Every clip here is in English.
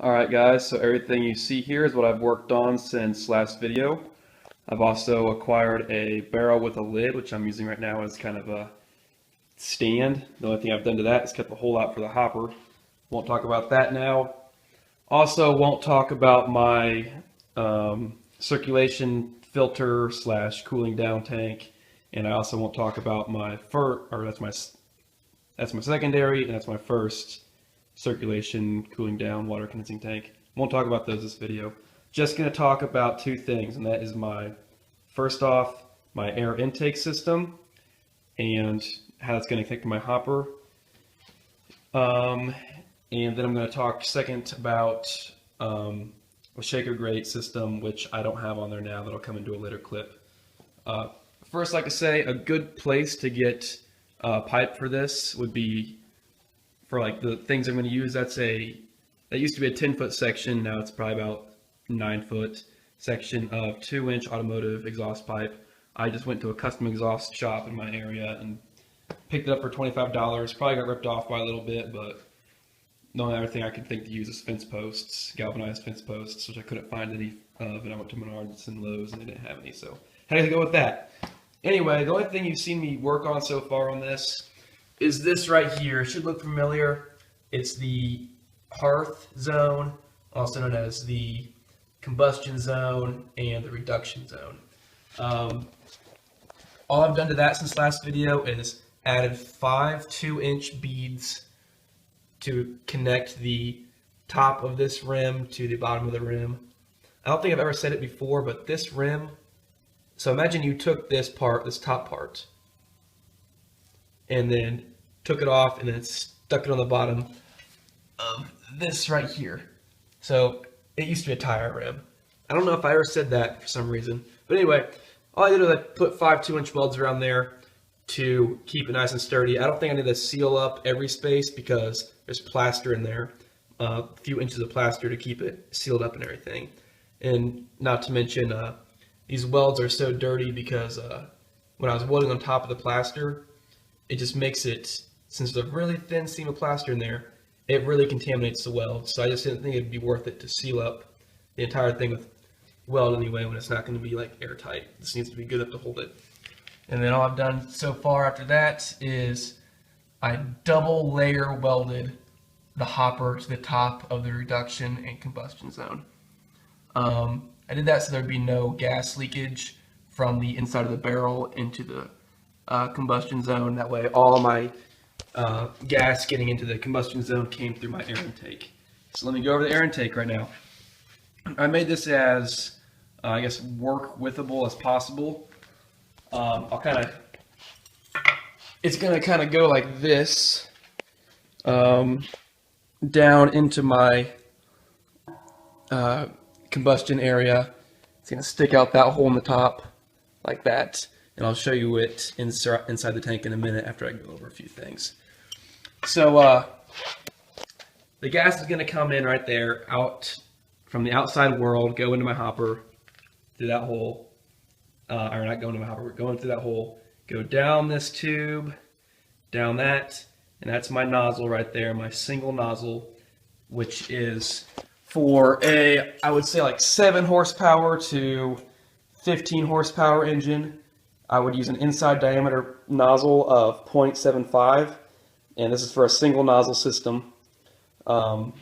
Alright guys, so everything you see here is what I've worked on since last video. I've also acquired a barrel with a lid, which I'm using right now as kind of a stand. The only thing I've done to that is cut the hole out for the hopper. Won't talk about that now. Also won't talk about my circulation filter slash cooling down tank, and I also won't talk about my that's my secondary and that's my first circulation, cooling down, water condensing tank. Won't talk about those this video. Just going to talk about two things, and that is first off, my air intake system and how it's going to connect to my hopper. And then I'm going to talk second about a shaker grate system, which I don't have on there now. That'll come into a later clip. First, like I say, a good place to get pipe for this would be for like the things I'm going to use. That used to be a 10-foot section. Now it's probably about 9-foot section of 2-inch automotive exhaust pipe. I just went to a custom exhaust shop in my area and picked it up for $25. Probably got ripped off by a little bit, but the only other thing I could think to use is fence posts, galvanized fence posts, which I couldn't find any of, and I went to Menards and Lowe's and they didn't have any, so had to go with that. Anyway, the only thing you've seen me work on so far on this is this right here. It should look familiar. It's the hearth zone, also known as the combustion zone and the reduction zone. All I've done to that since last video is added 5 2-inch beads to connect the top of this rim to the bottom of the rim. I don't think I've ever said it before, but this rim, so imagine you took this part, this top part, and then took it off and then stuck it on the bottom of this right here. So it used to be a tire rim. I don't know if I ever said that for some reason. But anyway, all I did was I put 5 2-inch welds around there to keep it nice and sturdy. I don't think I need to seal up every space because there's plaster in there. A few inches of plaster to keep it sealed up and everything. And not to mention, these welds are so dirty because when I was welding on top of the plaster, it just makes it, since there's a really thin seam of plaster in there, it really contaminates the weld. So I just didn't think it'd be worth it to seal up the entire thing with weld anyway when it's not going to be like airtight. This needs to be good enough to hold it. And then all I've done so far after that is I double layer welded the hopper to the top of the reduction and combustion zone. I did that so there'd be no gas leakage from the inside of the barrel into the combustion zone. That way all my gas getting into the combustion zone came through my air intake. So let me go over the air intake right now. I made this as, I guess, work-withable as possible. It's going to kind of go like this, down into my combustion area. It's going to stick out that hole in the top like that, and I'll show you it inside the tank in a minute after I go over a few things. So the gas is going to come in right there, out from the outside world, go into my hopper through that hole, or not going to my hopper, we're going through that hole, go down this tube, down that, and that's my nozzle right there, my single nozzle, which is for a, I would say like 7 horsepower to 15 horsepower engine. I would use an inside diameter nozzle of 0.75, and this is for a single nozzle system. And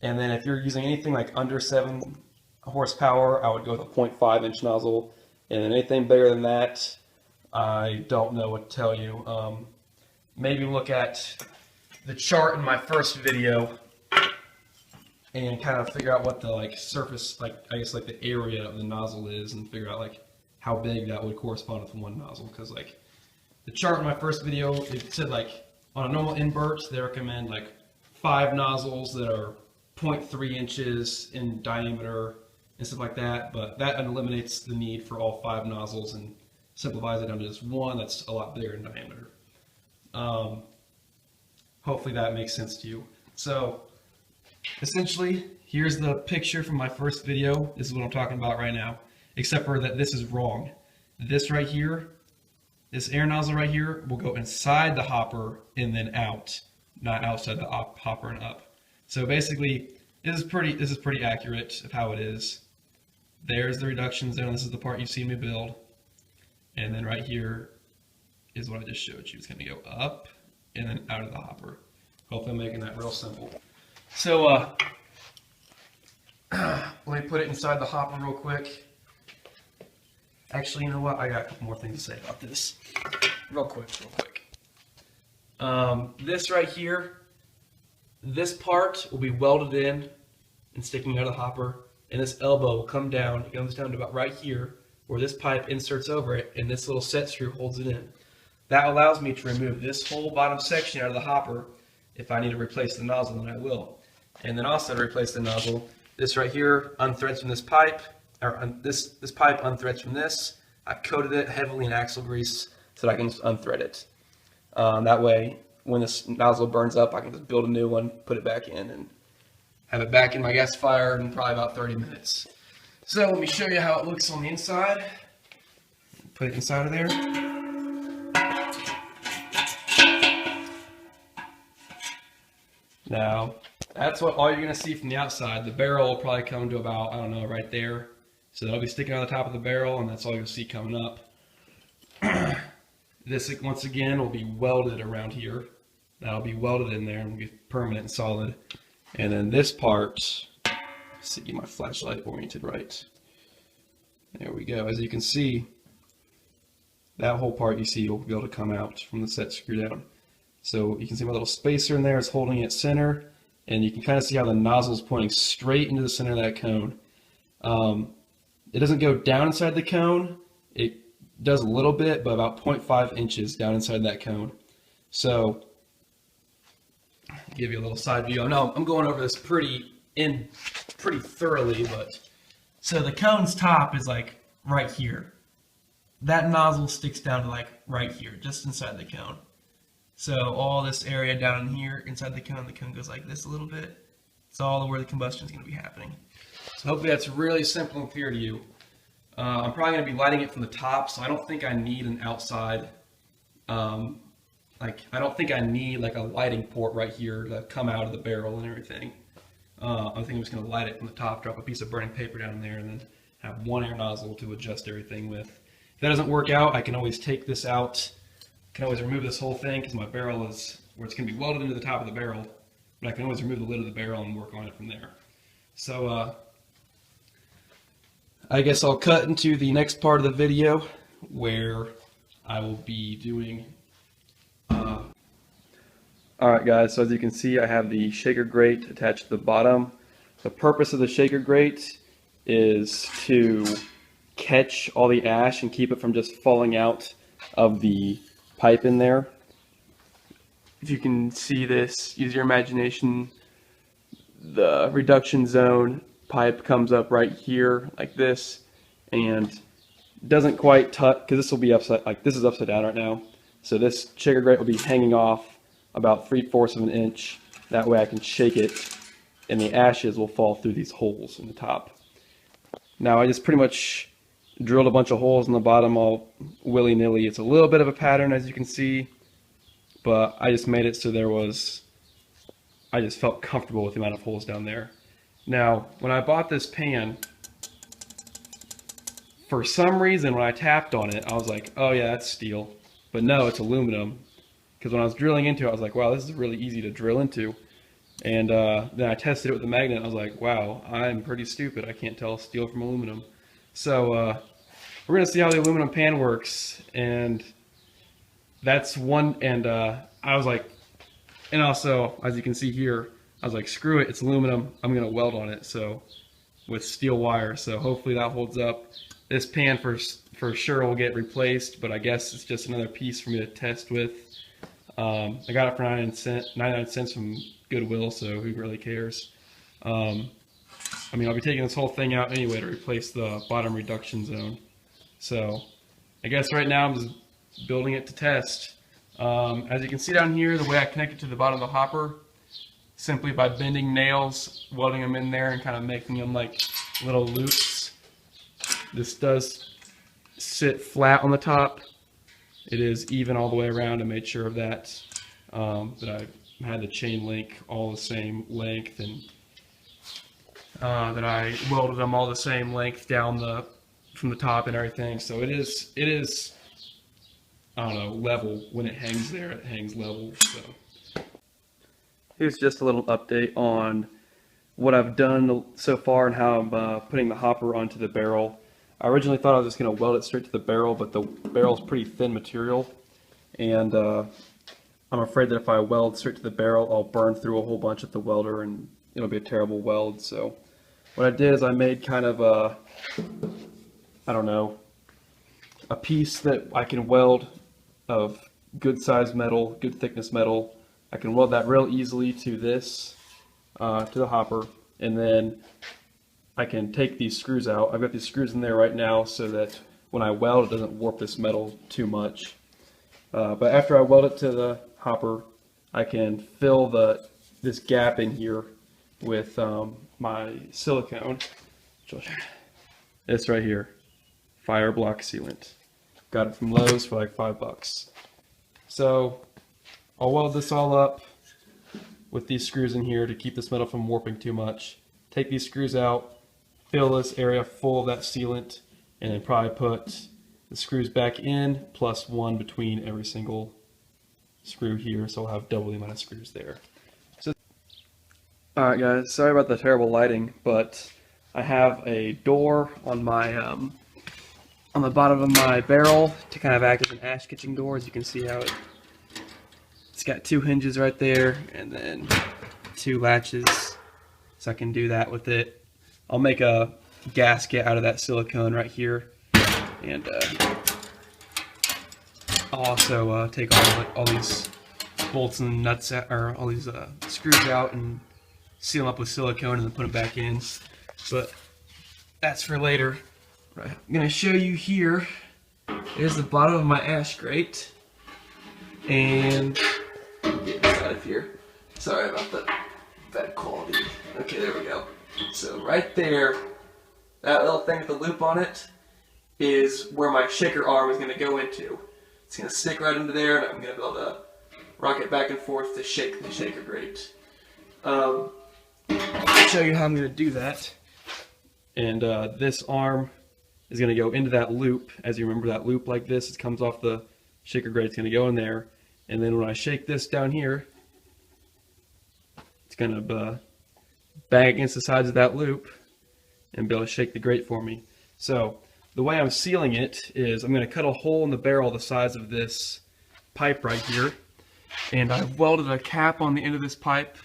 then if you're using anything like under 7 horsepower, I would go with a 0.5-inch nozzle. And anything bigger than that, I don't know what to tell you. Maybe look at the chart in my first video and kind of figure out what the surface, I guess the area of the nozzle is, and figure out how big that would correspond with one nozzle. Because the chart in my first video, it said on a normal invert they recommend 5 nozzles that are 0.3 inches in diameter and stuff like that, but that eliminates the need for all 5 nozzles and simplifies it down to just one that's a lot bigger in diameter. Hopefully that makes sense to you. So essentially, here's the picture from my first video. This is what I'm talking about right now, except for that this is wrong. This right here, this air nozzle right here, will go inside the hopper and then out, not outside the hopper and up. So basically, This is pretty accurate of how it is. There's the reduction zone. This is the part you've seen me build. And then right here is what I just showed you. It's going to go up and then out of the hopper. Hopefully I'm making that real simple. So let me put it inside the hopper real quick. Actually, you know what? I got a couple more things to say about this. Real quick. This right here, this part will be welded in and sticking out of the hopper, and this elbow will come down. It comes down to about right here, where this pipe inserts over it, and this little set screw holds it in. That allows me to remove this whole bottom section out of the hopper. If I need to replace the nozzle, then I will. And then also to replace the nozzle, this right here unthreads from this pipe, or this pipe unthreads from this. I've coated it heavily in axle grease so that I can just unthread it. That way, when this nozzle burns up, I can just build a new one, put it back in, and have it back in my gasifier in probably about 30 minutes. So let me show you how it looks on the inside. Put it inside of there. Now, that's what all you're going to see from the outside. The barrel will probably come to about, I don't know, right there. So that'll be sticking on the top of the barrel, and that's all you'll see coming up. This, once again, will be welded around here. That'll be welded in there and will be permanent and solid. And then this part, let's see, get my flashlight oriented right. There we go. As you can see, that whole part you see will be able to come out from the set screw down. So you can see my little spacer in there is holding it center, and you can kind of see how the nozzle is pointing straight into the center of that cone. It doesn't go down inside the cone. It does a little bit, but about 0.5 inches down inside that cone. So, I'll give you a little side view. I know I'm going over this pretty thoroughly, but so the cone's top is like right here. That nozzle sticks down to like right here, just inside the cone. So all this area down here inside the cone goes like this a little bit. It's all where the combustion is going to be happening. So hopefully that's really simple and clear to you. I'm probably going to be lighting it from the top, so I don't think I need an outside, I don't think I need like a lighting port right here to come out of the barrel and everything. I think I'm just going to light it from the top, drop a piece of burning paper down there, and then have one air nozzle to adjust everything with. If that doesn't work out, I can always take this out. I can always remove this whole thing because my barrel is where it's going to be welded into the top of the barrel, but I can always remove the lid of the barrel and work on it from there. So I guess I'll cut into the next part of the video where I will be doing Alright guys, so as you can see I have the shaker grate attached to the bottom. The purpose of the shaker grate is to catch all the ash and keep it from just falling out of the pipe in there. If you can see this, use your imagination. The reduction zone pipe comes up right here like this and doesn't quite touch, because this will be upside, like this is upside down right now. So this shaker grate will be hanging off about 3/4 of an inch. That way I can shake it and the ashes will fall through these holes in the top. Now I just pretty much drilled a bunch of holes in the bottom all willy-nilly. It's a little bit of a pattern as you can see, but I just made it so I just felt comfortable with the amount of holes down there. Now when I bought this pan, for some reason when I tapped on it I was like, oh yeah, that's steel, but no, it's aluminum. Because when I was drilling into it, I was like, wow, this is really easy to drill into. And then I tested it with the magnet. I was like, wow, I'm pretty stupid. I can't tell steel from aluminum. So we're going to see how the aluminum pan works. And that's one. And I was like, and also, as you can see here, I was like, screw it, it's aluminum. I'm going to weld on it. So with steel wire. So hopefully that holds up. This pan for sure will get replaced, but I guess it's just another piece for me to test with. I got it for 99 cents from Goodwill, so who really cares? I mean, I'll be taking this whole thing out anyway to replace the bottom reduction zone. So I guess right now I'm just building it to test. As you can see down here, the way I connect it to the bottom of the hopper, simply by bending nails, welding them in there, and kind of making them like little loops. This does sit flat on the top. It is even all the way around. I made sure of that, that I had the chain link all the same length, and that I welded them all the same length down from the top and everything. So it is I don't know, level. When it hangs there, it hangs level. So here's just a little update on what I've done so far and how I'm putting the hopper onto the barrel. I originally thought I was just going to weld it straight to the barrel, but the barrel is pretty thin material, and I'm afraid that if I weld straight to the barrel, I'll burn through a whole bunch at the welder and it'll be a terrible weld. So what I did is I made kind of a, I don't know, a piece that I can weld of good size metal, good thickness metal. I can weld that real easily to this, to the hopper, and then I can take these screws out. I've got these screws in there right now so that when I weld, it doesn't warp this metal too much. But after I weld it to the hopper, I can fill this gap in here with my silicone. This right here, fire block sealant. Got it from Lowe's for like $5. So I'll weld this all up with these screws in here to keep this metal from warping too much. Take these screws out, fill this area full of that sealant, and then probably put the screws back in plus one between every single screw here, so I'll have double the amount of screws there. So, alright guys, sorry about the terrible lighting, but I have a door on my on the bottom of my barrel to kind of act as an ash kitchen door. As you can see how it's got two hinges right there and then two latches, so I can do that with it. I'll make a gasket out of that silicone right here, and I'll also take all these bolts and nuts out, or all these screws out, and seal them up with silicone and then put them back in. But that's for later. Right. I'm going to show you here. There's the bottom of my ash grate, and get this out of here. Sorry about the bad quality. Okay, there we go. So right there, that little thing with the loop on it is where my shaker arm is going to go into. It's going to stick right into there, and I'm going to be able to rock it back and forth to shake the shaker grate. I'll show you how I'm going to do that. And this arm is going to go into that loop. As you remember, that loop like this, it comes off the shaker grate, it's going to go in there. And then when I shake this down here, it's going to bang against the sides of that loop and be able to shake the grate for me. So the way I'm sealing it is I'm going to cut a hole in the barrel the size of this pipe right here, and I've welded a cap on the end of this pipe.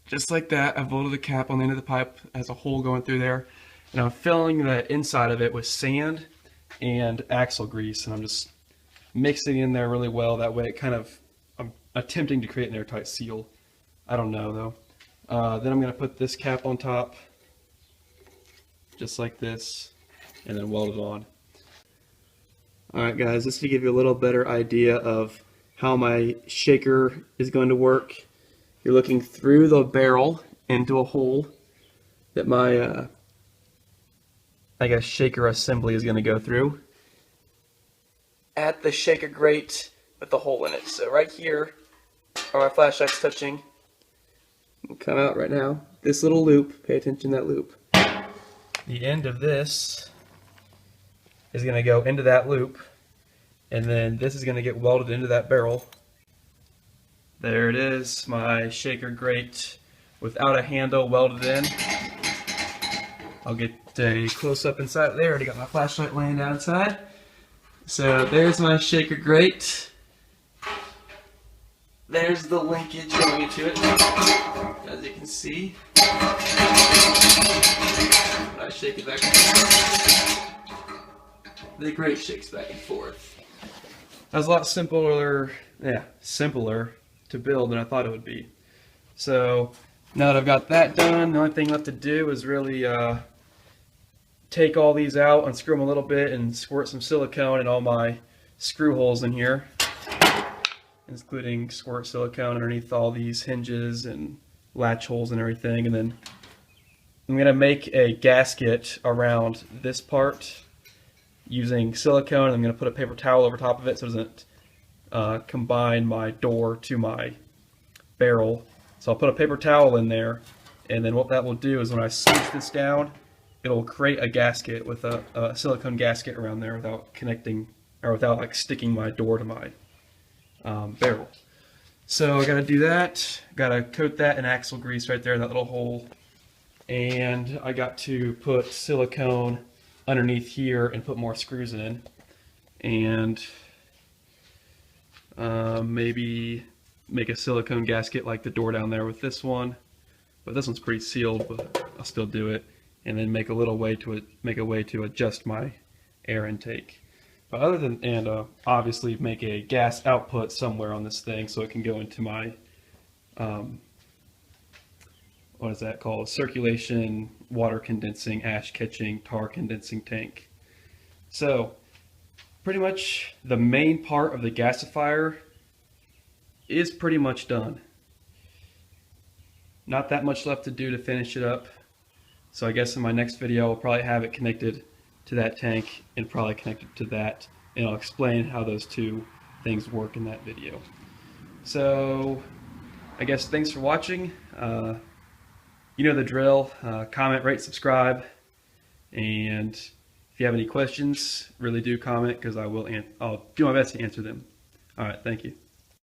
Just like that, I've welded a cap on the end of the pipe, has a hole going through there, and I'm filling the inside of it with sand and axle grease, and I'm just mixing in there really well. That way it kind of, I'm attempting to create an airtight seal. I don't know though. Then I'm going to put this cap on top, just like this, and then weld it on. Alright guys, just to give you a little better idea of how my shaker is going to work. You're looking through the barrel into a hole that my, I guess, shaker assembly is going to go through. At the shaker grate with the hole in it. So right here are my flashlights touching. It'll come out right now. This little loop, pay attention to that loop. The end of this is going to go into that loop, and then this is going to get welded into that barrel. There it is, my shaker grate without a handle welded in. I'll get a close-up inside there. I already got my flashlight laying down inside. So there's my shaker grate. There's the linkage going into it, as you can see. When I shake it back and forth, the grate shakes back and forth. That was a lot simpler, simpler to build than I thought it would be. So now that I've got that done, the only thing left to do is really take all these out, unscrew them a little bit, and squirt some silicone in all my screw holes in here, including squirt silicone underneath all these hinges and latch holes and everything. And then I'm going to make a gasket around this part using silicone, and I'm going to put a paper towel over top of it so it doesn't combine my door to my barrel. So I'll put a paper towel in there, and then what that will do is when I squeeze this down, it'll create a gasket with a silicone gasket around there without connecting, or without like sticking my door to my barrel. So I gotta do that, gotta coat that in axle grease right there in that little hole, and I got to put silicone underneath here and put more screws in, and maybe make a silicone gasket like the door down there with this one, but this one's pretty sealed, but I'll still do it, and then make a way to adjust my air intake. But other than, and obviously make a gas output somewhere on this thing so it can go into my what is that called? Circulation, water condensing, ash catching, tar condensing tank. So pretty much the main part of the gasifier is pretty much done. Not that much left to do to finish it up. So I guess in my next video I'll probably have it connected to that tank and probably connected to that, and I'll explain how those two things work in that video. So I guess thanks for watching. You know the drill. Comment, rate, subscribe, and if you have any questions, really do comment, because I'll do my best to answer them. All right, thank you.